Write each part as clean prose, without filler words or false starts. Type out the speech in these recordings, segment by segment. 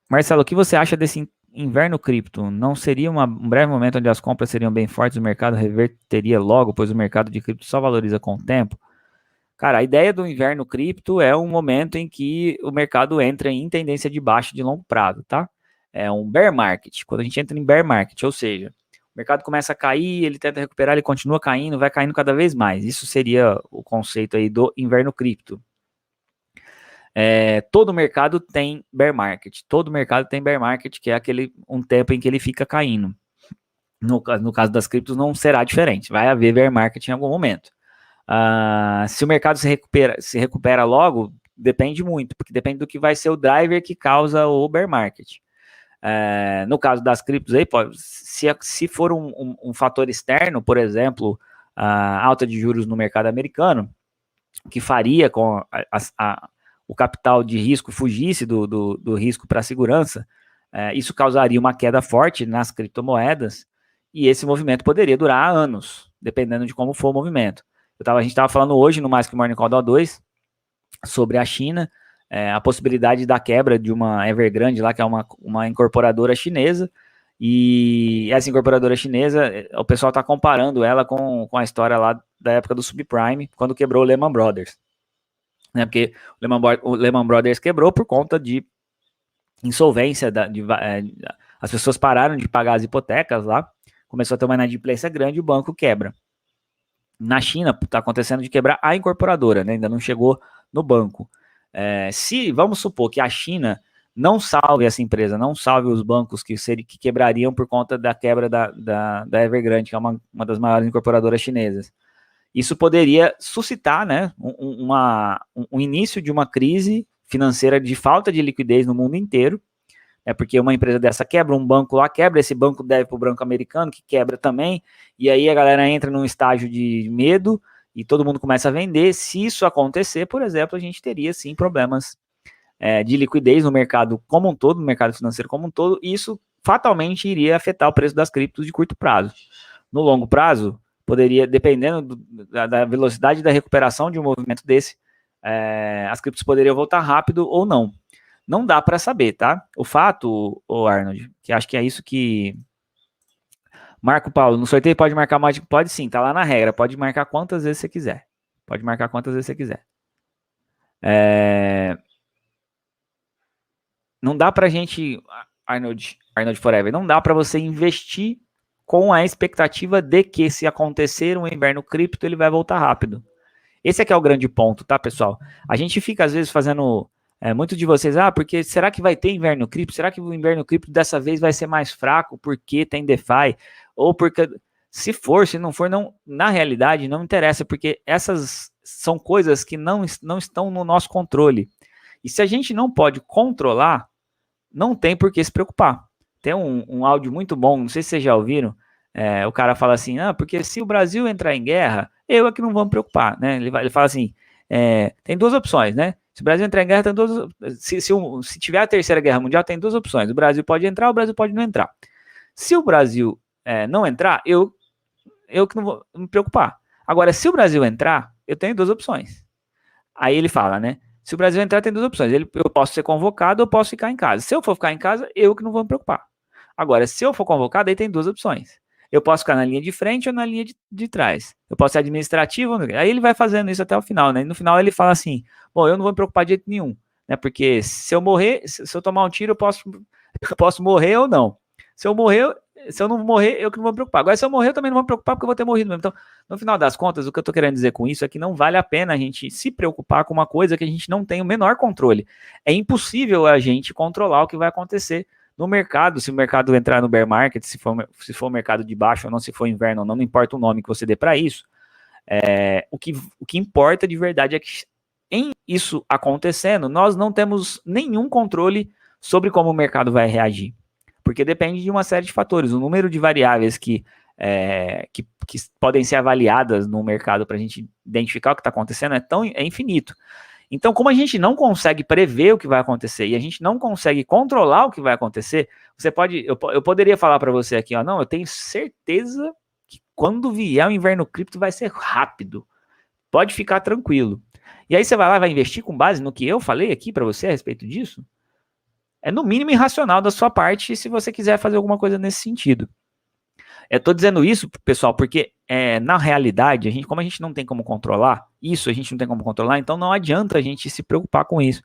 Marcelo, o que você acha desse inverno cripto? Não seria um breve momento onde as compras seriam bem fortes, o mercado reverteria logo, pois o mercado de cripto só valoriza com o tempo? Cara, a ideia do inverno cripto é um momento em que o mercado entra em tendência de baixa de longo prazo, tá? É um bear market. Quando a gente entra em bear market, ou seja, o mercado começa a cair, ele tenta recuperar, ele continua caindo, vai caindo cada vez mais. Isso seria o conceito aí do inverno cripto. Todo mercado tem bear market. Todo mercado tem bear market, que é aquele um tempo em que ele fica caindo. No caso das criptos não será diferente. Vai haver bear market em algum momento. Se o mercado se recupera logo, depende muito, porque depende do que vai ser o driver que causa o bear market. No caso das criptos, aí, se for um fator externo, por exemplo, a alta de juros no mercado americano, que faria com o capital de risco fugisse do risco para a segurança, isso causaria uma queda forte nas criptomoedas, e esse movimento poderia durar anos, dependendo de como for o movimento. A gente estava falando hoje no Mais Que Morning Call do O2 sobre a China, a possibilidade da quebra de uma Evergrande lá, que é uma incorporadora chinesa, e essa incorporadora chinesa, o pessoal está comparando ela com a história lá da época do subprime, quando quebrou o Lehman Brothers. Né, porque o Lehman Brothers quebrou por conta de insolvência, as pessoas pararam de pagar as hipotecas lá, começou a ter uma inadimplência grande e o banco quebra. Na China, está acontecendo de quebrar a incorporadora, né? Ainda não chegou no banco. Se vamos supor que a China não salve essa empresa, não salve os bancos que quebrariam por conta da quebra da Evergrande, que é uma das maiores incorporadoras chinesas. Isso poderia suscitar, né, um início de uma crise financeira de falta de liquidez no mundo inteiro, porque uma empresa dessa quebra, um banco lá quebra, esse banco deve para o banco americano, que quebra também, e aí a galera entra num estágio de medo e todo mundo começa a vender. Se isso acontecer, por exemplo, a gente teria sim problemas de liquidez no mercado como um todo, no mercado financeiro como um todo, e isso fatalmente iria afetar o preço das criptos de curto prazo. No longo prazo, poderia, dependendo da velocidade da recuperação de um movimento desse, as criptos poderiam voltar rápido ou não. Não dá para saber, tá? O fato, o Arnold, que acho que é isso que... Marco Paulo, no sorteio pode marcar mais? Pode sim, tá lá na regra. Pode marcar quantas vezes você quiser. Pode marcar quantas vezes você quiser. Não dá pra gente, Arnold Forever, não dá para você investir com a expectativa de que se acontecer um inverno cripto, ele vai voltar rápido. Esse aqui é o grande ponto, tá, pessoal? A gente fica, às vezes, fazendo... muitos de vocês, porque será que vai ter inverno cripto? Será que o inverno cripto dessa vez vai ser mais fraco porque tem DeFi? Ou porque... Se for, se não for, não, na realidade, não interessa, porque essas são coisas que não estão no nosso controle. E se a gente não pode controlar, não tem por que se preocupar. Tem um áudio muito bom, não sei se vocês já ouviram, o cara fala assim, porque se o Brasil entrar em guerra, eu é que não vou me preocupar, né? Ele fala assim, tem duas opções, né? Se o Brasil entrar em guerra, tem duas, se tiver a terceira guerra mundial, tem duas opções. O Brasil pode entrar, o Brasil pode não entrar. Se o Brasil não entrar, eu que não vou me preocupar. Agora, se o Brasil entrar, eu tenho duas opções. Aí ele fala, né? Se o Brasil entrar, tem duas opções. Eu posso ser convocado ou posso ficar em casa. Se eu for ficar em casa, eu que não vou me preocupar. Agora, se eu for convocado, aí tem duas opções. Eu posso ficar na linha de frente ou na linha de trás. Eu posso ser administrativo. Aí ele vai fazendo isso até o final, né? E no final ele fala assim, bom, eu não vou me preocupar de jeito nenhum, né? Porque se eu morrer, se eu tomar um tiro, eu posso morrer ou não. Se eu não morrer, eu que não vou me preocupar. Agora, se eu morrer, eu também não vou me preocupar porque eu vou ter morrido mesmo. Então, no final das contas, o que eu tô querendo dizer com isso é que não vale a pena a gente se preocupar com uma coisa que a gente não tem o menor controle. É impossível a gente controlar o que vai acontecer no mercado, se o mercado entrar no bear market, se for o mercado de baixo ou não, se for inverno ou não, não importa o nome que você dê para isso. O que importa de verdade é que em isso acontecendo, nós não temos nenhum controle sobre como o mercado vai reagir. Porque depende de uma série de fatores. O número de variáveis que podem ser avaliadas no mercado para a gente identificar o que está acontecendo é infinito. Então, como a gente não consegue prever o que vai acontecer e a gente não consegue controlar o que vai acontecer, eu poderia falar para você aqui, não, eu tenho certeza que quando vier o inverno cripto vai ser rápido. Pode ficar tranquilo. E aí você vai lá e vai investir com base no que eu falei aqui para você a respeito disso? É no mínimo irracional da sua parte se você quiser fazer alguma coisa nesse sentido. Eu tô dizendo isso, pessoal, porque na realidade, como a gente não tem como controlar, isso a gente não tem como controlar, então não adianta a gente se preocupar com isso.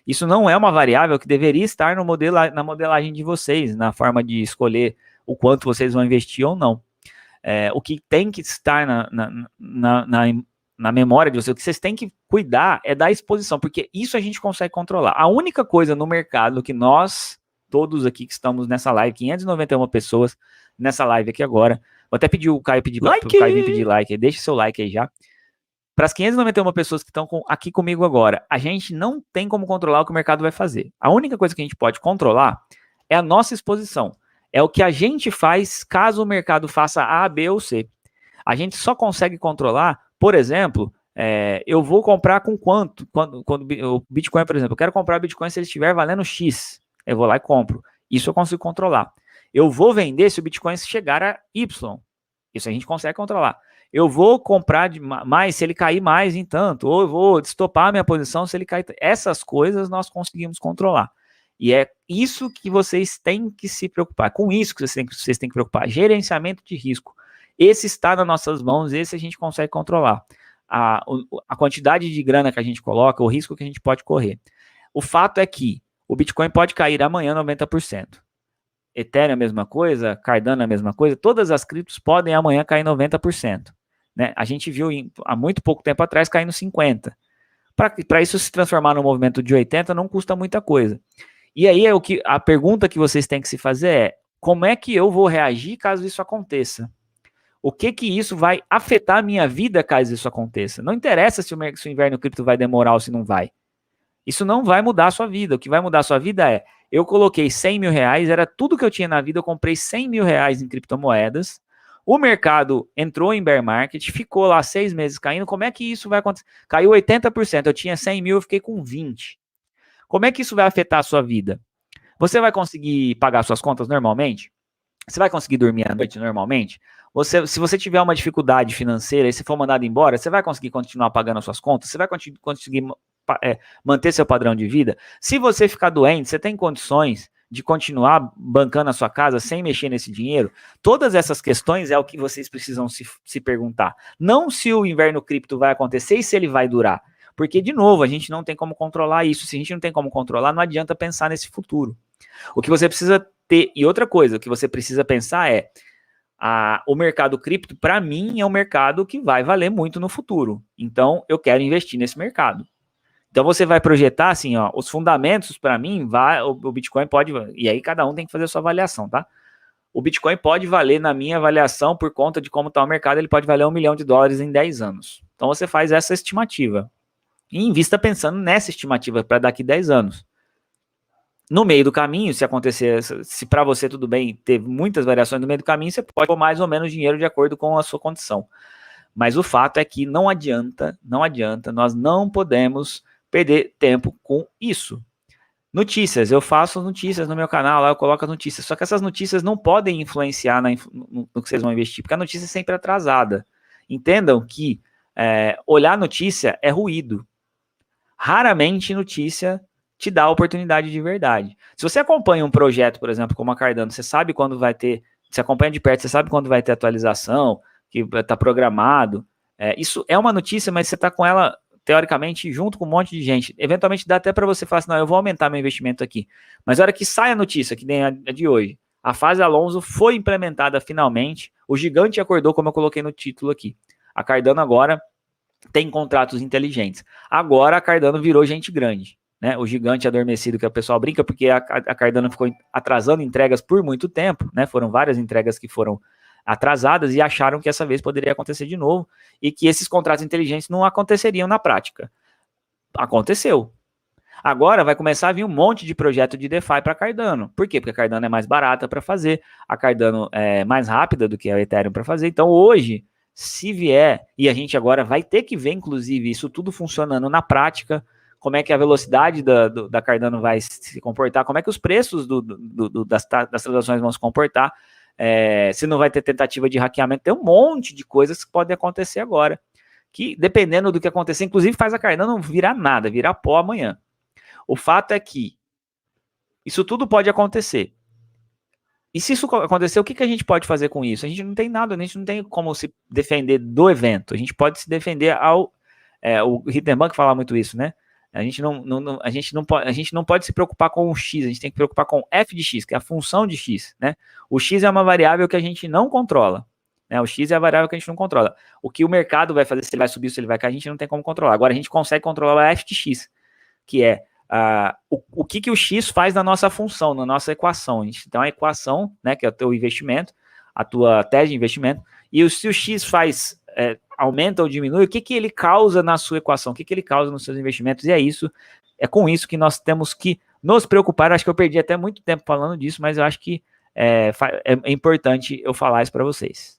Isso não é uma variável que deveria estar no na modelagem de vocês, na forma de escolher o quanto vocês vão investir ou não. O que tem que estar na memória de vocês, o que vocês têm que cuidar é da exposição, porque isso a gente consegue controlar. A única coisa no mercado que nós, todos aqui que estamos nessa live, 591 pessoas nessa live aqui agora, vou até pedir o Caio pedir like, o Caio vir pedir like, deixa seu like aí já. Para as 591 pessoas que estão aqui comigo agora, a gente não tem como controlar o que o mercado vai fazer. A única coisa que a gente pode controlar é a nossa exposição. É o que a gente faz caso o mercado faça A, B ou C. A gente só consegue controlar, por exemplo, eu vou comprar com quanto? Quando o Bitcoin, por exemplo, eu quero comprar Bitcoin se ele estiver valendo X. Eu vou lá e compro. Isso eu consigo controlar. Eu vou vender se o Bitcoin chegar a Y. Isso a gente consegue controlar. Eu vou comprar mais se ele cair mais em tanto. Ou eu vou estopar a minha posição se ele cair. Essas coisas nós conseguimos controlar. E é isso que vocês têm que se preocupar. Com isso que vocês têm que preocupar. Gerenciamento de risco. Esse está nas nossas mãos, esse a gente consegue controlar. A quantidade de grana que a gente coloca, o risco que a gente pode correr. O fato é que o Bitcoin pode cair amanhã 90%. Ethereum é a mesma coisa, Cardano é a mesma coisa, todas as criptos podem amanhã cair 90%. Né? A gente viu há muito pouco tempo atrás caindo 50%. Para isso se transformar no movimento de 80% não custa muita coisa. E aí a pergunta que vocês têm que se fazer é: como é que eu vou reagir caso isso aconteça? O que isso vai afetar a minha vida caso isso aconteça? Não interessa se o inverno cripto vai demorar ou se não vai. Isso não vai mudar a sua vida. O que vai mudar a sua vida é: eu coloquei 100 mil reais, era tudo que eu tinha na vida, eu comprei 100 mil reais em criptomoedas, o mercado entrou em bear market, ficou lá 6 meses caindo, como é que isso vai acontecer? Caiu 80%, eu tinha 100 mil, eu fiquei com 20. Como é que isso vai afetar a sua vida? Você vai conseguir pagar suas contas normalmente? Você vai conseguir dormir à noite normalmente? Se você tiver uma dificuldade financeira e se for mandado embora, você vai conseguir continuar pagando as suas contas? Você vai conseguir manter seu padrão de vida? Se você ficar doente, você tem condições de continuar bancando a sua casa sem mexer nesse dinheiro? Todas essas questões é o que vocês precisam se perguntar. Não se o inverno cripto vai acontecer e se ele vai durar. Porque, de novo, a gente não tem como controlar isso. Se a gente não tem como controlar, não adianta pensar nesse futuro. O que você precisa ter, e outra coisa, o que você precisa pensar é: o mercado cripto, para mim, é um mercado que vai valer muito no futuro. Então, eu quero investir nesse mercado. Então, você vai projetar assim, ó, os fundamentos, para mim, o Bitcoin pode, e aí cada um tem que fazer a sua avaliação, tá? O Bitcoin pode valer, na minha avaliação, por conta de como está o mercado, ele pode valer $1 milhão em 10 anos. Então, você faz essa estimativa. E invista pensando nessa estimativa para daqui 10 anos. No meio do caminho, se acontecer, se para você tudo bem, ter muitas variações no meio do caminho, você pode pôr mais ou menos dinheiro de acordo com a sua condição. Mas o fato é que não adianta, nós não podemos perder tempo com isso. Notícias, eu faço notícias no meu canal, lá eu coloco as notícias, só que essas notícias não podem influenciar no que vocês vão investir, porque a notícia é sempre atrasada. Entendam que olhar notícia é ruído. Raramente notícia te dá a oportunidade de verdade. Se você acompanha um projeto, por exemplo, como a Cardano, você sabe quando vai ter, você acompanha de perto, você sabe quando vai ter atualização, que está programado. Isso é uma notícia, mas você está com ela, teoricamente, junto com um monte de gente. Eventualmente dá até para você falar assim: não, eu vou aumentar meu investimento aqui. Mas na hora que sai a notícia, que nem a de hoje, a fase Alonso foi implementada finalmente, o gigante acordou, como eu coloquei no título aqui. A Cardano agora tem contratos inteligentes. Agora a Cardano virou gente grande. Né, o gigante adormecido que o pessoal brinca, porque a Cardano ficou atrasando entregas por muito tempo, né, foram várias entregas que foram atrasadas e acharam que essa vez poderia acontecer de novo e que esses contratos inteligentes não aconteceriam na prática. Aconteceu. Agora vai começar a vir um monte de projeto de DeFi para Cardano. Por quê? Porque a Cardano é mais barata para fazer, a Cardano é mais rápida do que a Ethereum para fazer. Então hoje, se vier, e a gente agora vai ter que ver, inclusive, isso tudo funcionando na prática, como é que a velocidade da Cardano vai se comportar, como é que os preços das transações vão se comportar, se não vai ter tentativa de hackeamento, tem um monte de coisas que podem acontecer agora, que dependendo do que acontecer, inclusive faz a Cardano não virar nada, virar pó amanhã. O fato é que Isso tudo pode acontecer. E se isso acontecer, o que a gente pode fazer com isso? A gente não tem nada, a gente não tem como se defender do evento. A gente pode se defender ao... o Rittenbank fala muito isso, né? A gente não pode se preocupar com o X, a gente tem que se preocupar com f de X, que é a função de X, né? O X é uma variável que a gente não controla. Né? O X é a variável que a gente não controla. O que o mercado vai fazer, se ele vai subir ou se ele vai cair, a gente não tem como controlar. Agora a gente consegue controlar o f de X, que é o que o X faz na nossa função, na nossa equação. A gente tem uma equação, né, que é o teu investimento, a tua tese de investimento, e se o X faz, aumenta ou diminui, o que ele causa na sua equação, o que ele causa nos seus investimentos, e é com isso que nós temos que nos preocupar. Acho que eu perdi até muito tempo falando disso, mas eu acho que é importante eu falar isso para vocês.